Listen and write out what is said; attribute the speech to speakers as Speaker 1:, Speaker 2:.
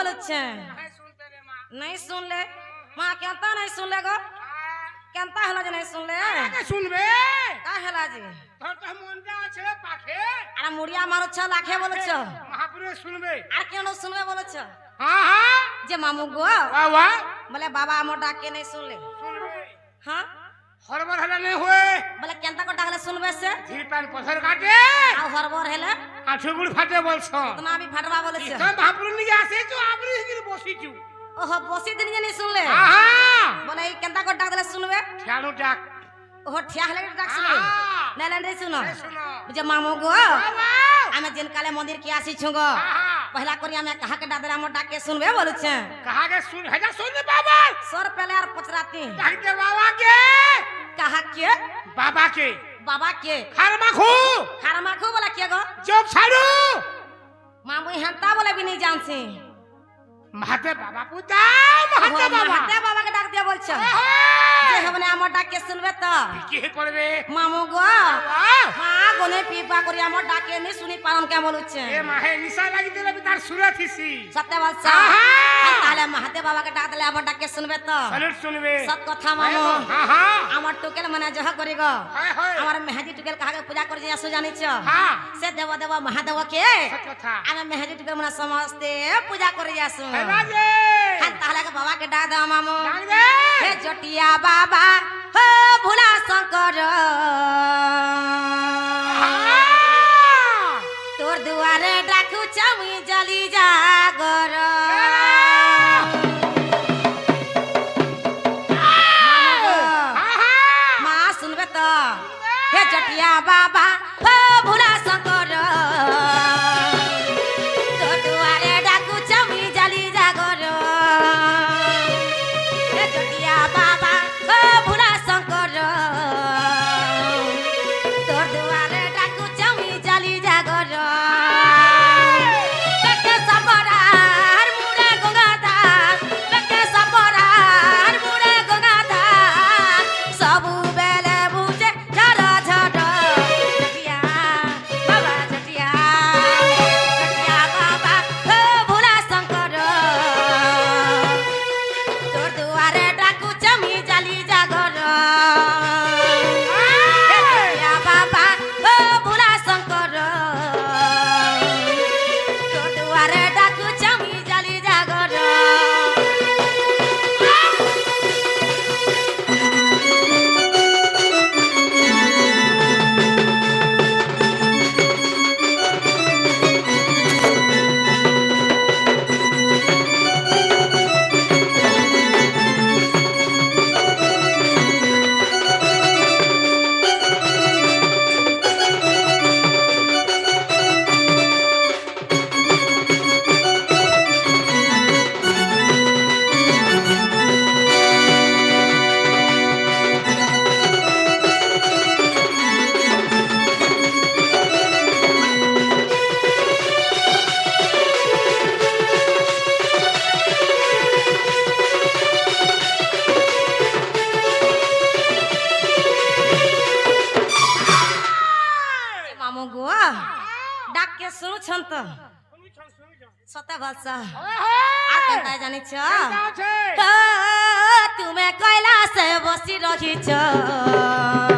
Speaker 1: बोलछे नहीं सुन ले मां केंता नहीं सुन ले गो केंता हला जे नहीं सुन ले
Speaker 2: के सुनबे
Speaker 1: का हला जी
Speaker 2: তোর তো মনটা আছে পাখে
Speaker 1: আরে মুড়িয়া মারছ লাখে বলছ
Speaker 2: মহাপুরে শুনবে
Speaker 1: আর কেন শুনবে বলছ
Speaker 2: হ্যাঁ হ্যাঁ
Speaker 1: যে মামু গো
Speaker 2: বাহ বাহ
Speaker 1: বলে বাবা আমো ডাকে नहीं सुन ले
Speaker 2: শুনবে
Speaker 1: हां
Speaker 2: হরবর হলা নেই হয়ে
Speaker 1: বলে কেনতা কো ডাকলে শুনবে সে
Speaker 2: ধীর পান পথর কাটে
Speaker 1: আর হরবর হেলে
Speaker 2: আঠুগুড় ফাটে বলছ
Speaker 1: তো না আমি ফাটবা বলেছ
Speaker 2: তো মহাপুরে নিয়ে আসেছো আপনি এখানে বসিছো
Speaker 1: ओहो बसी दिन जे नहीं सुन ले
Speaker 2: হ্যাঁ
Speaker 1: बोले ई केनता को डाक देले सुनबे
Speaker 2: ঠানো ডাক
Speaker 1: ओहो ठिया हेले डाक सुनबे ले ले रे सुनो
Speaker 2: শুনো
Speaker 1: जे मामू गो
Speaker 2: বাবা
Speaker 1: आमे जिन काले मंदिर की आसी छुगो पहला करिया में कहा के डाक देला मोर डाक के सुनबे बोलछे
Speaker 2: कहा के सुन हेजा सुन बाबा
Speaker 1: सर पहले और पचराती
Speaker 2: डाक दे बाबा के
Speaker 1: कहा के
Speaker 2: बाबा के
Speaker 1: बाबा के
Speaker 2: खारमाखू
Speaker 1: खारमा खो बोला के गो
Speaker 2: जब छाड़ू
Speaker 1: मामू हंता बोले भी नहीं जानसी
Speaker 2: महते बाबा पुता महते बाबा
Speaker 1: हते बाबा के डाक दिया बोलछे जे हमने हमर डाक के सुनबे त
Speaker 2: কি করবে
Speaker 1: मामू गो हां गोने पीपा करिया मोर डाक के नहीं सुनी पालन के बोलछे
Speaker 2: এ মাহে নিশা লাগি দিলে তার সুরত হিসি
Speaker 1: सत्य बादशाह ताले महते बाबा के डाक देले हमर डाक के सुनबे त
Speaker 2: सलूट सुनबे
Speaker 1: सत कथा मामू
Speaker 2: हां हां
Speaker 1: हमर टुकेल मने जह करी गो
Speaker 2: हाय हाय
Speaker 1: हमर मेहदी टुकेल कहा के पूजा कर जे सो जानि छ
Speaker 2: हां
Speaker 1: से देव देव महादेव के
Speaker 2: सत कथा
Speaker 1: आमे मेहदी टुकेल मने समस्ते पूजा कर जासु
Speaker 2: राजे
Speaker 1: हां ताले के बाबा के डाक दे मामू
Speaker 2: डाक दे
Speaker 1: हे जटिया बाबा हो भोला शंकर तोर दुआरे डाकू चमी जली जागर मां सुनबे त हे जटिया बाबा हो भोला शंकर तोर दुआरे डाकू चमी जली जागर हे जटिया बाबा हो भोला शंकर तोर दुआरे डाकू चमी जली जागर बेटे सबरार मुड़े गंगाधार बेटे सबरार मुड़े गंगाधार सबु बेले बुझे झर झर जटिया बाबा हो भोला शंकर तोर दुआरे डाकू चमी जली जागर जटिया बाबा हो भोला शंकर तोर दुआरे डाकू चमी जली जागर मामू गो डाक के सुनु छन त सत्य बादशाह आ केनता जानि छ
Speaker 2: আছে
Speaker 1: तुमे कैलाश बसी रही छ